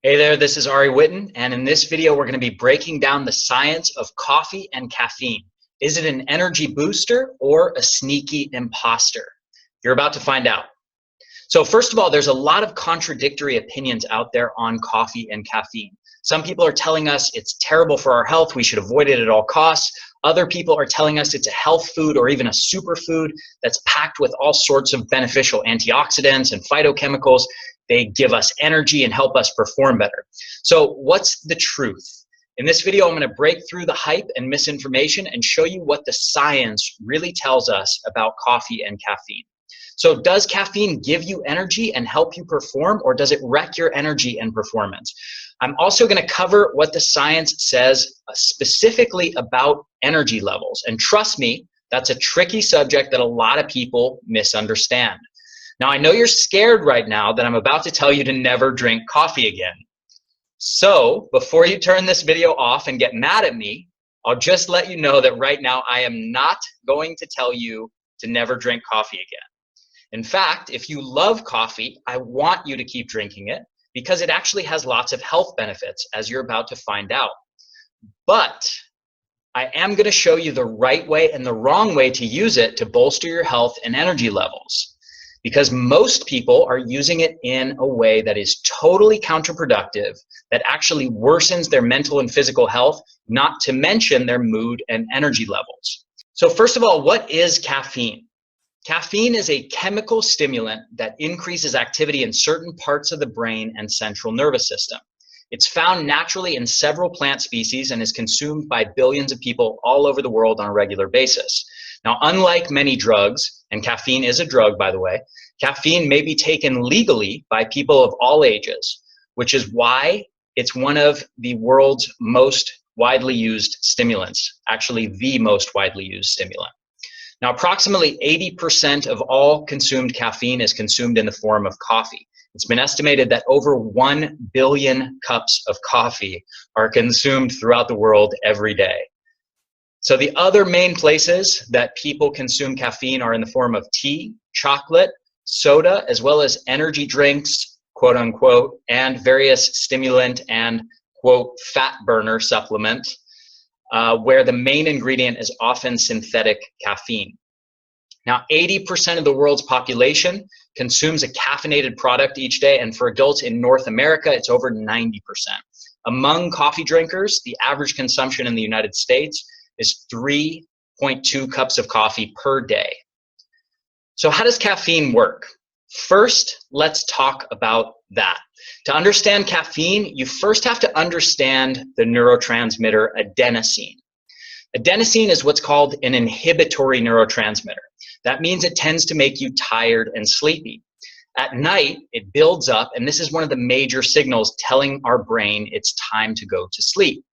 Hey there, this is Ari Witten, and in this video we're going to be breaking down the science of coffee and caffeine. Is it an energy booster or a sneaky imposter? You're about to find out. So first of all, there's a lot of contradictory opinions out there on coffee and caffeine. Some people are telling us it's terrible for our health, we should avoid it at all costs. Other people are telling us it's a health food or even a superfood that's packed with all sorts of beneficial antioxidants and phytochemicals. They give us energy and help us perform better. So what's the truth? In this video, I'm going to break through the hype and misinformation and show you what the science really tells us about coffee and caffeine. So does caffeine give you energy and help you perform, or does it wreck your energy and performance? I'm also going to cover what the science says specifically about energy levels. And trust me, that's a tricky subject that a lot of people misunderstand. Now, I know you're scared right now that I'm about to tell you to never drink coffee again. So before you turn this video off and get mad at me, I'll just let you know that right now I am not going to tell you to never drink coffee again. In fact, if you love coffee, I want you to keep drinking it because it actually has lots of health benefits, as you're about to find out. But I am going to show you the right way and the wrong way to use it to bolster your health and energy levels. Because most people are using it in a way that is totally counterproductive, that actually worsens their mental and physical health, not to mention their mood and energy levels. So first of all, what is caffeine? Caffeine is a chemical stimulant that increases activity in certain parts of the brain and central nervous system. It's found naturally in several plant species and is consumed by billions of people all over the world on a regular basis. Now, unlike many drugs, and caffeine is a drug, by the way, caffeine may be taken legally by people of all ages, which is why it's one of the world's most widely used stimulants, actually the most widely used stimulant. Now, approximately 80% of all consumed caffeine is consumed in the form of coffee. It's been estimated that over 1 billion cups of coffee are consumed throughout the world every day. So the other main places that people consume caffeine are in the form of tea, chocolate, soda, as well as energy drinks, quote unquote, and various stimulant and, quote, fat burner supplement, where the main ingredient is often synthetic caffeine. Now, 80% of the world's population consumes a caffeinated product each day, and for adults in North America, it's over 90%. Among coffee drinkers, the average consumption in the United States is 3.2 cups of coffee per day. So how does caffeine work? First, let's talk about that. To understand caffeine, you first have to understand the neurotransmitter adenosine. Adenosine is what's called an inhibitory neurotransmitter. That means it tends to make you tired and sleepy. At night, it builds up, and this is one of the major signals telling our brain it's time to go to sleep.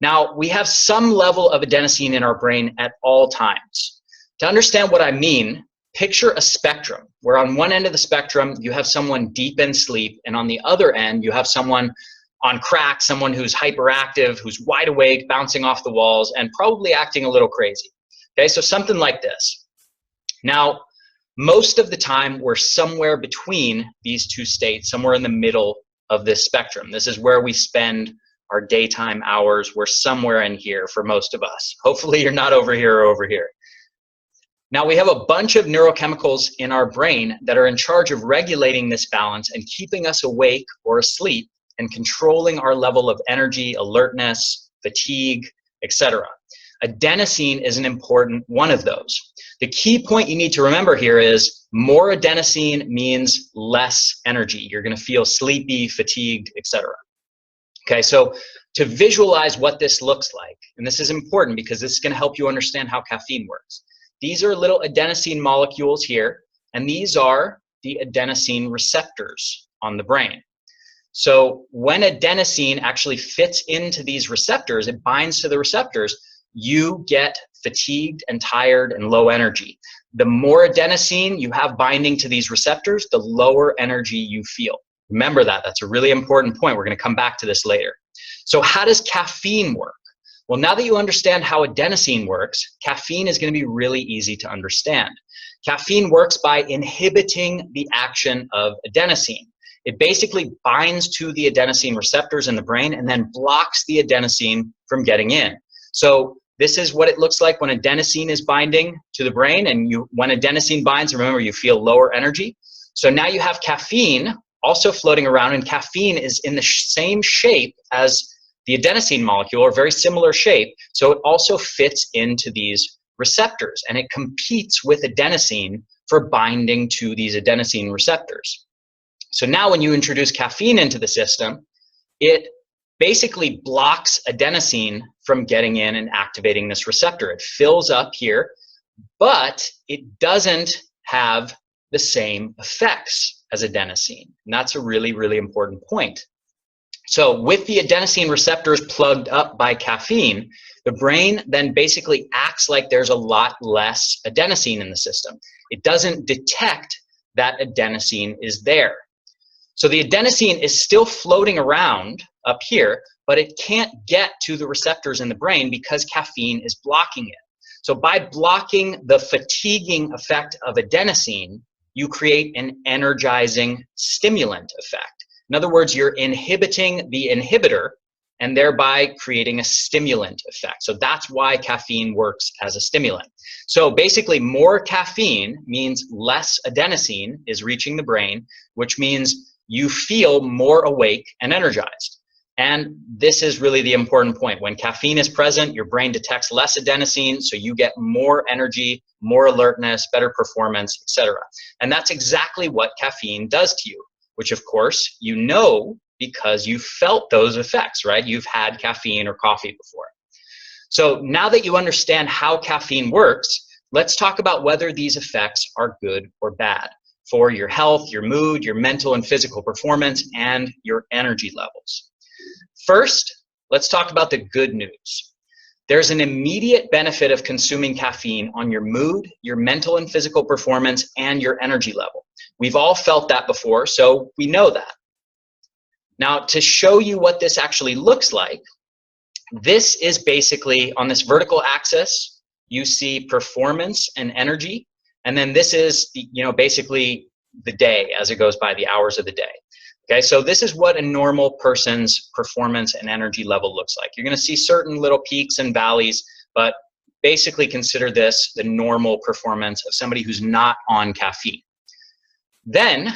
Now, we have some level of adenosine in our brain at all times. To understand what I mean, picture a spectrum, where on one end of the spectrum, you have someone deep in sleep, and on the other end, you have someone on crack, someone who's hyperactive, who's wide awake, bouncing off the walls, and probably acting a little crazy. Okay, so something like this. Now, most of the time, we're somewhere between these two states, somewhere in the middle of this spectrum. This is where we spend our daytime hours. We're somewhere in here for most of us. Hopefully, you're not over here or over here. Now, we have a bunch of neurochemicals in our brain that are in charge of regulating this balance and keeping us awake or asleep and controlling our level of energy, alertness, fatigue, etc. Adenosine is an important one of those. The key point you need to remember here is more adenosine means less energy. You're going to feel sleepy, fatigued, etc. Okay, so to visualize what this looks like, and this is important because this is going to help you understand how caffeine works. These are little adenosine molecules here, and these are the adenosine receptors on the brain. So when adenosine actually fits into these receptors, it binds to the receptors, you get fatigued and tired and low energy. The more adenosine you have binding to these receptors, the lower energy you feel. Remember that. That's a really important point. We're going to come back to this later. So how does caffeine work? Well, now that you understand how adenosine works, caffeine is going to be really easy to understand. Caffeine works by inhibiting the action of adenosine. It basically binds to the adenosine receptors in the brain and then blocks the adenosine from getting in. So this is what it looks like when adenosine is binding to the brain, and when adenosine binds, remember, you feel lower energy. So now you have caffeine also floating around, and caffeine is in the same shape as the adenosine molecule, or very similar shape, so it also fits into these receptors, and it competes with adenosine for binding to these adenosine receptors. So now when you introduce caffeine into the system, it basically blocks adenosine from getting in and activating this receptor. It fills up here, but it doesn't have the same effects as adenosine. And that's a really, really important point. So with the adenosine receptors plugged up by caffeine, the brain then basically acts like there's a lot less adenosine in the system. It doesn't detect that adenosine is there. So the adenosine is still floating around up here, but it can't get to the receptors in the brain because caffeine is blocking it. So by blocking the fatiguing effect of adenosine, you create an energizing stimulant effect. In other words, you're inhibiting the inhibitor and thereby creating a stimulant effect. So that's why caffeine works as a stimulant. So basically, more caffeine means less adenosine is reaching the brain, which means you feel more awake and energized. And this is really the important point. When caffeine is present, your brain detects less adenosine, so you get more energy, more alertness, better performance, etc. And that's exactly what caffeine does to you, which of course you know because you felt those effects, right? You've had caffeine or coffee before. So now that you understand how caffeine works, let's talk about whether these effects are good or bad for your health, your mood, your mental and physical performance, and your energy levels. First, let's talk about the good news. There's an immediate benefit of consuming caffeine on your mood, your mental and physical performance, and your energy level. We've all felt that before, so we know that. Now, to show you what this actually looks like, this is basically on this vertical axis, you see performance and energy, and then this is basically the day as it goes by, the hours of the day. Okay, so this is what a normal person's performance and energy level looks like. You're going to see certain little peaks and valleys, but basically consider this the normal performance of somebody who's not on caffeine. Then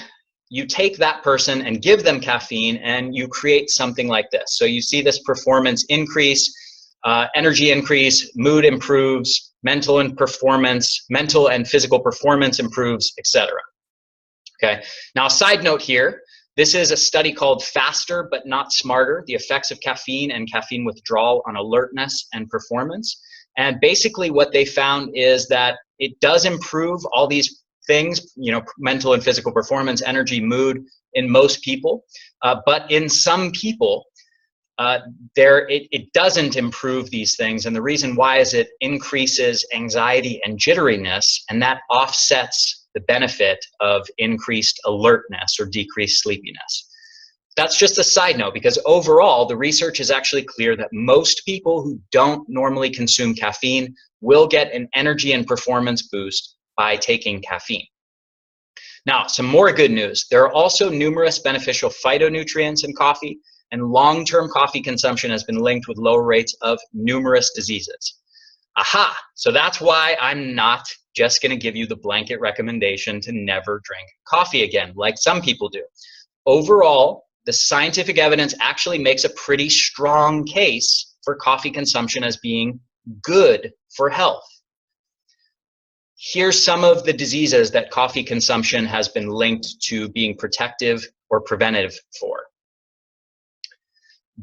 you take that person and give them caffeine and you create something like this. So you see this performance increase, energy increase, mood improves, mental and physical performance improves, etc. Okay, now a side note here, this is a study called Faster But Not Smarter, the effects of caffeine and caffeine withdrawal on alertness and performance. And basically what they found is that it does improve all these things, mental and physical performance, energy, mood in most people. But in some people, it doesn't improve these things. And the reason why is it increases anxiety and jitteriness, and that offsets the benefit of increased alertness or decreased sleepiness. That's just a side note, because overall, the research is actually clear that most people who don't normally consume caffeine will get an energy and performance boost by taking caffeine. Now, some more good news. There are also numerous beneficial phytonutrients in coffee, and long-term coffee consumption has been linked with lower rates of numerous diseases. Aha! So that's why I'm not just going to give you the blanket recommendation to never drink coffee again, like some people do. Overall, the scientific evidence actually makes a pretty strong case for coffee consumption as being good for health. Here's some of the diseases that coffee consumption has been linked to being protective or preventive for.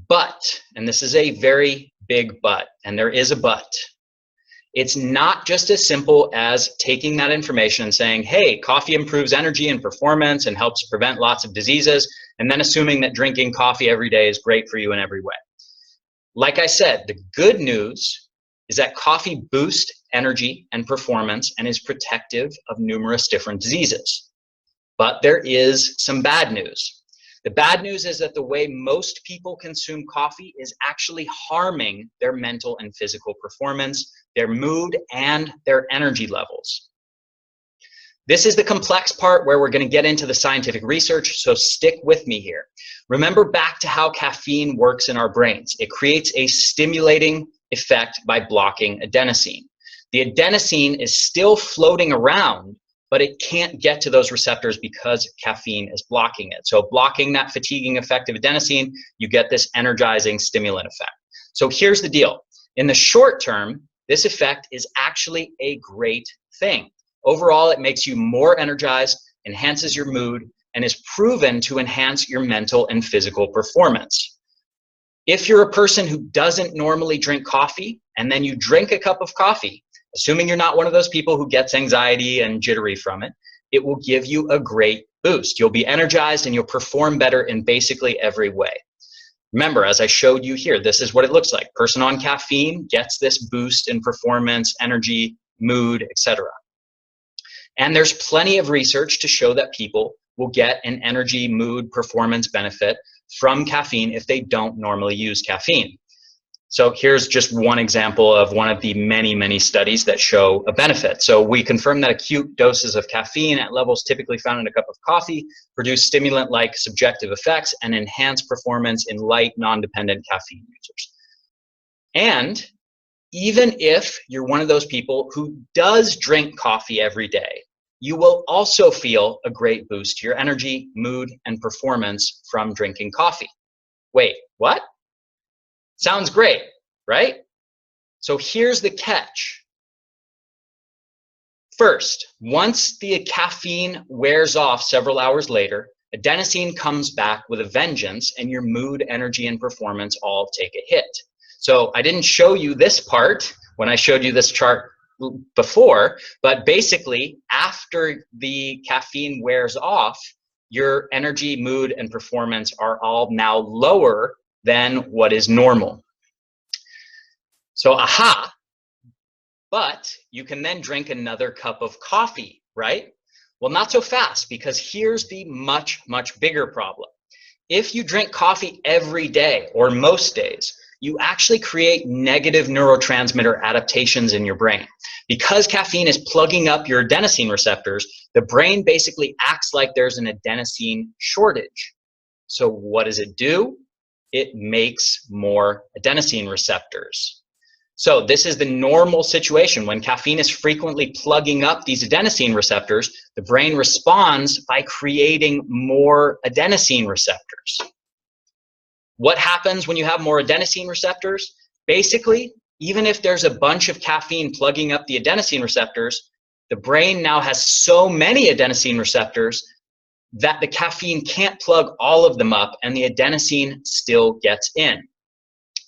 But, and this is a very big but, and there is a but, it's not just as simple as taking that information and saying, hey, coffee improves energy and performance and helps prevent lots of diseases, and then assuming that drinking coffee every day is great for you in every way. Like I said, the good news is that coffee boosts energy and performance and is protective of numerous different diseases. But there is some bad news. The bad news is that the way most people consume coffee is actually harming their mental and physical performance, their mood, and their energy levels. This is the complex part where we're going to get into the scientific research, so stick with me here. Remember back to how caffeine works in our brains. It creates a stimulating effect by blocking adenosine. The adenosine is still floating around, but it can't get to those receptors because caffeine is blocking it. So blocking that fatiguing effect of adenosine, you get this energizing stimulant effect. So here's the deal. In the short term, this effect is actually a great thing. Overall, it makes you more energized, enhances your mood, and is proven to enhance your mental and physical performance. If you're a person who doesn't normally drink coffee, and then you drink a cup of coffee, assuming you're not one of those people who gets anxiety and jittery from it, it will give you a great boost. You'll be energized and you'll perform better in basically every way. Remember, as I showed you here, this is what it looks like. Person on caffeine gets this boost in performance, energy, mood, etc. And there's plenty of research to show that people will get an energy, mood, performance benefit from caffeine if they don't normally use caffeine. So here's just one example of one of the many, many studies that show a benefit. So we confirm that acute doses of caffeine at levels typically found in a cup of coffee produce stimulant-like subjective effects and enhance performance in light, non-dependent caffeine users. And even if you're one of those people who does drink coffee every day, you will also feel a great boost to your energy, mood, and performance from drinking coffee. Wait, what? Sounds great, right? So here's the catch. First, once the caffeine wears off several hours later, adenosine comes back with a vengeance and your mood, energy, and performance all take a hit. So I didn't show you this part when I showed you this chart before, but basically after the caffeine wears off, your energy, mood, and performance are all now lower than what is normal. So aha, but you can then drink another cup of coffee, right? Well, not so fast, because here's the much, much bigger problem. If you drink coffee every day or most days, you actually create negative neurotransmitter adaptations in your brain. Because caffeine is plugging up your adenosine receptors, the brain basically acts like there's an adenosine shortage. So what does it do? It makes more adenosine receptors. So this is the normal situation. When caffeine is frequently plugging up these adenosine receptors, the brain responds by creating more adenosine receptors. What happens when you have more adenosine receptors? Basically, even if there's a bunch of caffeine plugging up the adenosine receptors, the brain now has so many adenosine receptors that the caffeine can't plug all of them up and the adenosine still gets in.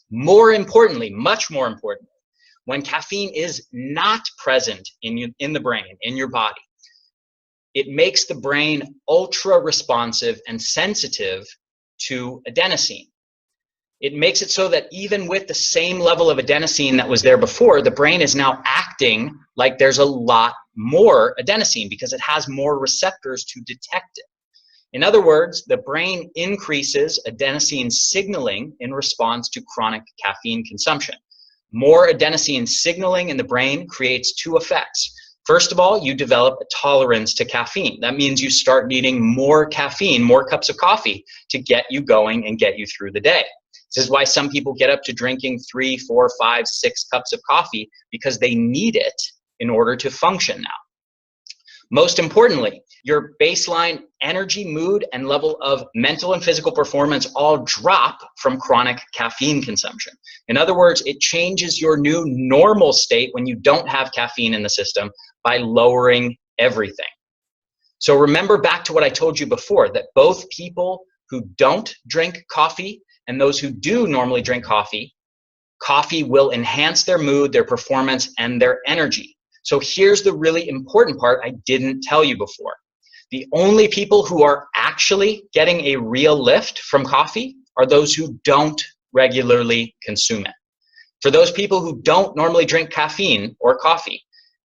More importantly, much more importantly, when caffeine is not present in the brain, in your body, it makes the brain ultra responsive and sensitive to adenosine. It makes it so that even with the same level of adenosine that was there before, the brain is now acting like there's a lot more adenosine because it has more receptors to detect it. In other words, the brain increases adenosine signaling in response to chronic caffeine consumption. More adenosine signaling in the brain creates two effects. First of all, you develop a tolerance to caffeine. That means you start needing more caffeine, more cups of coffee to get you going and get you through the day. This is why some people get up to drinking 3, 4, 5, 6 cups of coffee because they need it in order to function now. Most importantly, your baseline energy, mood, and level of mental and physical performance all drop from chronic caffeine consumption. In other words, it changes your new normal state when you don't have caffeine in the system by lowering everything. So remember back to what I told you before, that both people who don't drink coffee and those who do normally drink coffee, coffee will enhance their mood, their performance, and their energy. So here's the really important part I didn't tell you before. The only people who are actually getting a real lift from coffee are those who don't regularly consume it. For those people who don't normally drink caffeine or coffee,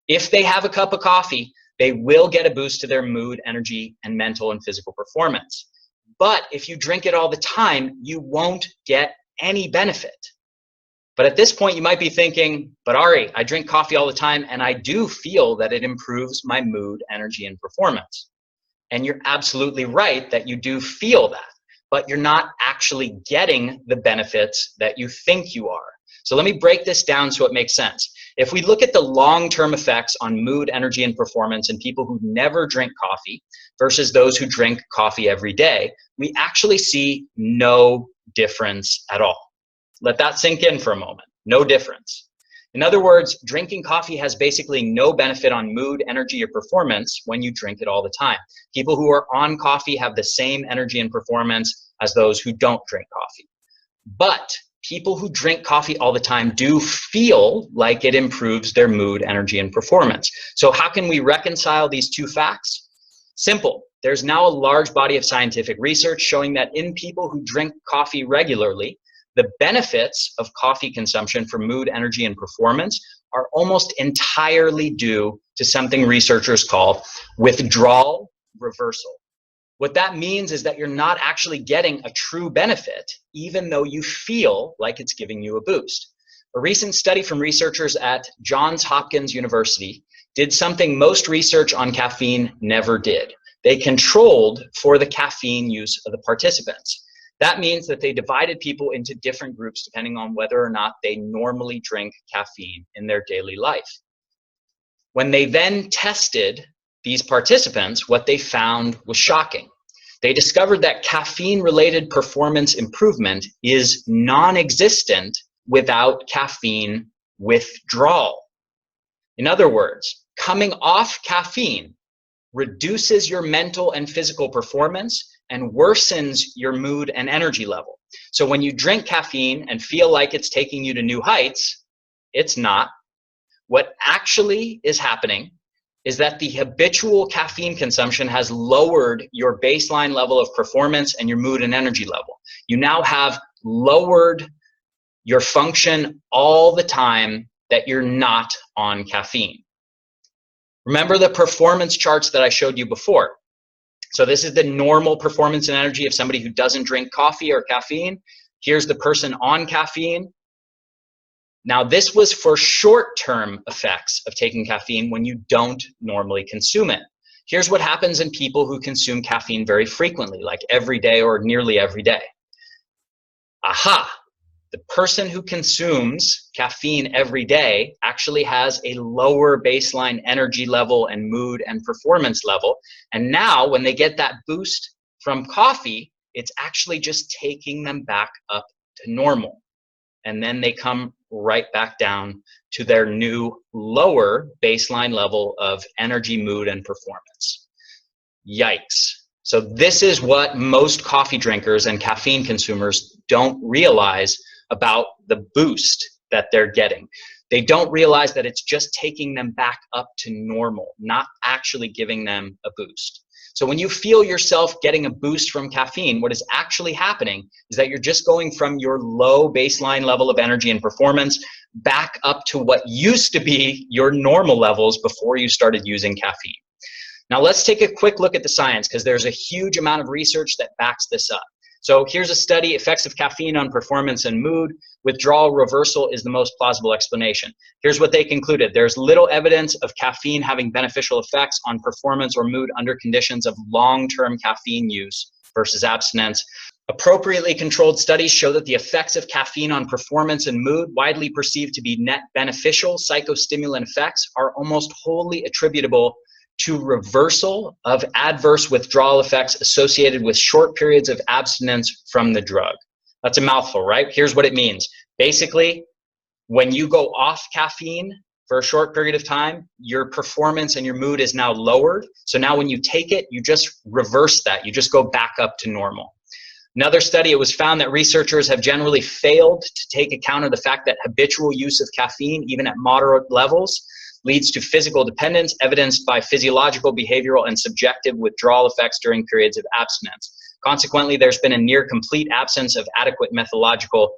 if they have a cup of coffee, they will get a boost to their mood, energy, and mental and physical performance. But if you drink it all the time, you won't get any benefit. But at this point, you might be thinking, but Ari, I drink coffee all the time, and I do feel that it improves my mood, energy, and performance. And you're absolutely right that you do feel that, but you're not actually getting the benefits that you think you are. So let me break this down so it makes sense. If we look at the long-term effects on mood, energy, and performance in people who never drink coffee versus those who drink coffee every day, we actually see no difference at all. Let that sink in for a moment. No difference. In other words, drinking coffee has basically no benefit on mood, energy, or performance when you drink it all the time. People who are on coffee have the same energy and performance as those who don't drink coffee. But people who drink coffee all the time do feel like it improves their mood, energy, and performance. So how can we reconcile these two facts? Simple. There's now a large body of scientific research showing that in people who drink coffee regularly, the benefits of coffee consumption for mood, energy, and performance are almost entirely due to something researchers call withdrawal reversal. What that means is that you're not actually getting a true benefit, even though you feel like it's giving you a boost. A recent study from researchers at Johns Hopkins University did something most research on caffeine never did. They controlled for the caffeine use of the participants. That means that they divided people into different groups depending on whether or not they normally drink caffeine in their daily life. When they then tested these participants, what they found was shocking. They discovered that caffeine-related performance improvement is non-existent without caffeine withdrawal. In other words, coming off caffeine reduces your mental and physical performance and worsens your mood and energy level. So when you drink caffeine and feel like it's taking you to new heights, it's not. What actually is happening is that the habitual caffeine consumption has lowered your baseline level of performance and your mood and energy level. You now have lowered your function all the time that you're not on caffeine. Remember the performance charts that I showed you before. So this is the normal performance and energy of somebody who doesn't drink coffee or caffeine. Here's the person on caffeine. Now this was for short-term effects of taking caffeine when you don't normally consume it. Here's what happens in people who consume caffeine very frequently, like every day or nearly every day. Aha! The person who consumes caffeine every day actually has a lower baseline energy level and mood and performance level. And now when they get that boost from coffee, it's actually just taking them back up to normal. And then they come right back down to their new lower baseline level of energy, mood, and performance. Yikes. So this is what most coffee drinkers and caffeine consumers don't realize about the boost that they're getting. They don't realize that it's just taking them back up to normal, not actually giving them a boost. So when you feel yourself getting a boost from caffeine, what is actually happening is that you're just going from your low baseline level of energy and performance back up to what used to be your normal levels before you started using caffeine. Now let's take a quick look at the science, because there's a huge amount of research that backs this up. So here's a study, effects of caffeine on performance and mood. Withdrawal reversal is the most plausible explanation. Here's what they concluded. There's little evidence of caffeine having beneficial effects on performance or mood under conditions of long-term caffeine use versus abstinence. Appropriately controlled studies show that the effects of caffeine on performance and mood, widely perceived to be net beneficial psychostimulant effects, are almost wholly attributable to reversal of adverse withdrawal effects associated with short periods of abstinence from the drug. That's a mouthful, right? Here's what it means. Basically, when you go off caffeine for a short period of time, your performance and your mood is now lowered. So now when you take it, you just reverse that. You just go back up to normal. Another study, it was found that researchers have generally failed to take account of the fact that habitual use of caffeine, even at moderate levels, leads to physical dependence, evidenced by physiological, behavioral, and subjective withdrawal effects during periods of abstinence. Consequently, there's been a near complete absence of adequate methodological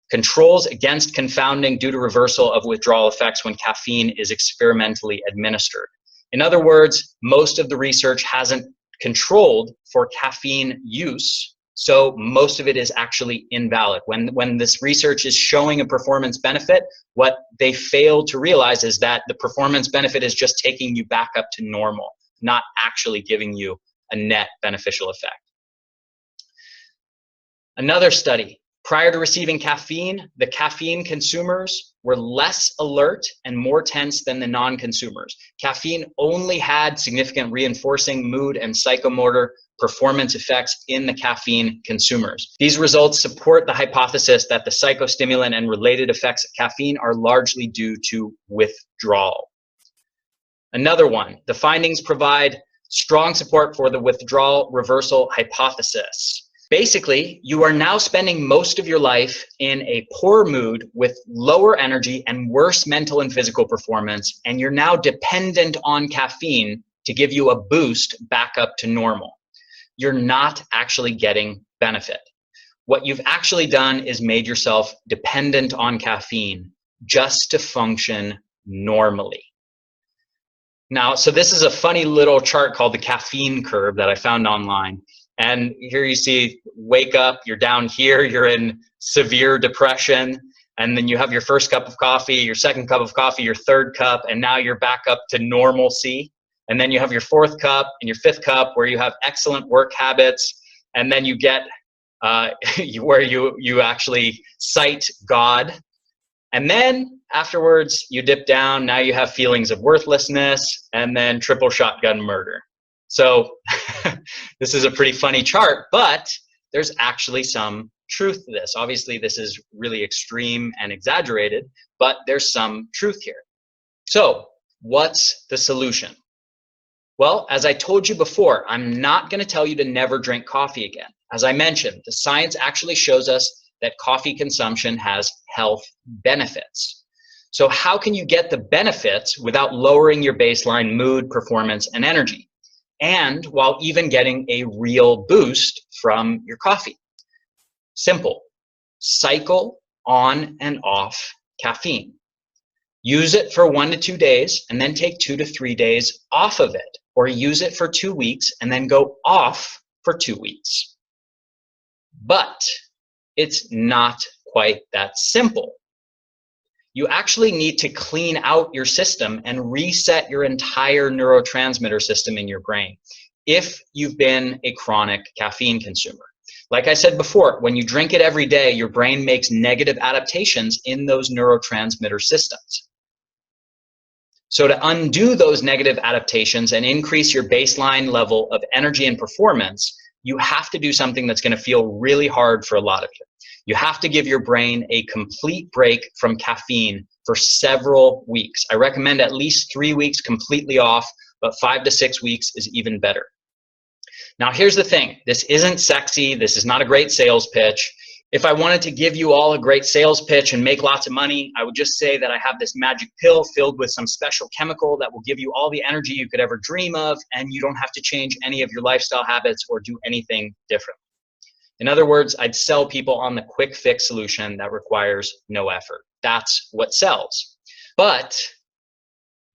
controls against confounding due to reversal of withdrawal effects when caffeine is experimentally administered. In other words, most of the research hasn't controlled for caffeine use So most of it is actually invalid. When this research is showing a performance benefit, what they fail to realize is that the performance benefit is just taking you back up to normal, not actually giving you a net beneficial effect. Another study, prior to receiving caffeine, the caffeine consumers were less alert and more tense than the non-consumers. Caffeine only had significant reinforcing mood and psychomotor performance effects in the caffeine consumers. These results support the hypothesis that the psychostimulant and related effects of caffeine are largely due to withdrawal. Another one, the findings provide strong support for the withdrawal reversal hypothesis. Basically, you are now spending most of your life in a poor mood with lower energy and worse mental and physical performance, and you're now dependent on caffeine to give you a boost back up to normal. You're not actually getting benefit. What you've actually done is made yourself dependent on caffeine just to function normally. Now, so this is a funny little chart called the caffeine curve that I found online. And here you see, wake up, you're down here, you're in severe depression, and then you have your first cup of coffee, your second cup of coffee, your third cup, and now you're back up to normalcy. And then you have your fourth cup and your fifth cup where you have excellent work habits, and then you get where you actually cite God. And then afterwards, you dip down, now you have feelings of worthlessness, and then triple shotgun murder. So this is a pretty funny chart, but there's actually some truth to this. Obviously, this is really extreme and exaggerated, but there's some truth here. So what's the solution? Well, as I told you before, I'm not going to tell you to never drink coffee again. As I mentioned, the science actually shows us that coffee consumption has health benefits. So how can you get the benefits without lowering your baseline mood, performance, and energy, and while even getting a real boost from your coffee? Simple. Cycle on and off caffeine. Use it for 1 to 2 days and then take 2 to 3 days off of it, or use it for 2 weeks and then go off for 2 weeks. But it's not quite that simple. You actually need to clean out your system and reset your entire neurotransmitter system in your brain if you've been a chronic caffeine consumer. Like I said before, when you drink it every day, your brain makes negative adaptations in those neurotransmitter systems. So to undo those negative adaptations and increase your baseline level of energy and performance, you have to do something that's going to feel really hard for a lot of you. You have to give your brain a complete break from caffeine for several weeks. I recommend at least 3 weeks completely off, but 5 to 6 weeks is even better. Now, here's the thing. This isn't sexy. This is not a great sales pitch. If I wanted to give you all a great sales pitch and make lots of money, I would just say that I have this magic pill filled with some special chemical that will give you all the energy you could ever dream of, and you don't have to change any of your lifestyle habits or do anything different. In other words, I'd sell people on the quick fix solution that requires no effort. That's what sells. But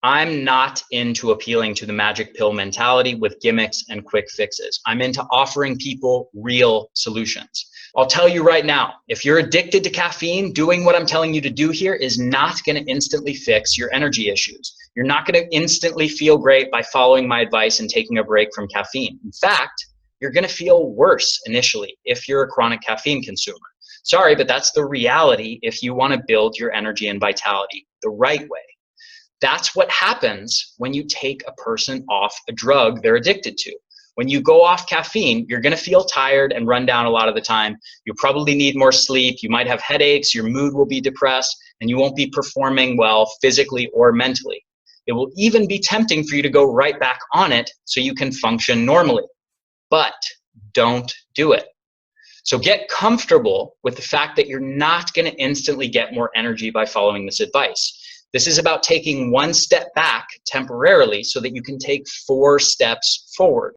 I'm not into appealing to the magic pill mentality with gimmicks and quick fixes. I'm into offering people real solutions. I'll tell you right now, if you're addicted to caffeine, doing what I'm telling you to do here is not going to instantly fix your energy issues. You're not going to instantly feel great by following my advice and taking a break from caffeine. In fact, you're going to feel worse initially if you're a chronic caffeine consumer. Sorry, but that's the reality if you want to build your energy and vitality the right way. That's what happens when you take a person off a drug they're addicted to. When you go off caffeine, you're going to feel tired and run down a lot of the time. You probably need more sleep. You might have headaches. Your mood will be depressed, and you won't be performing well physically or mentally. It will even be tempting for you to go right back on it so you can function normally. But don't do it. So get comfortable with the fact that you're not going to instantly get more energy by following this advice. This is about taking 1 step back temporarily so that you can take 4 steps forward.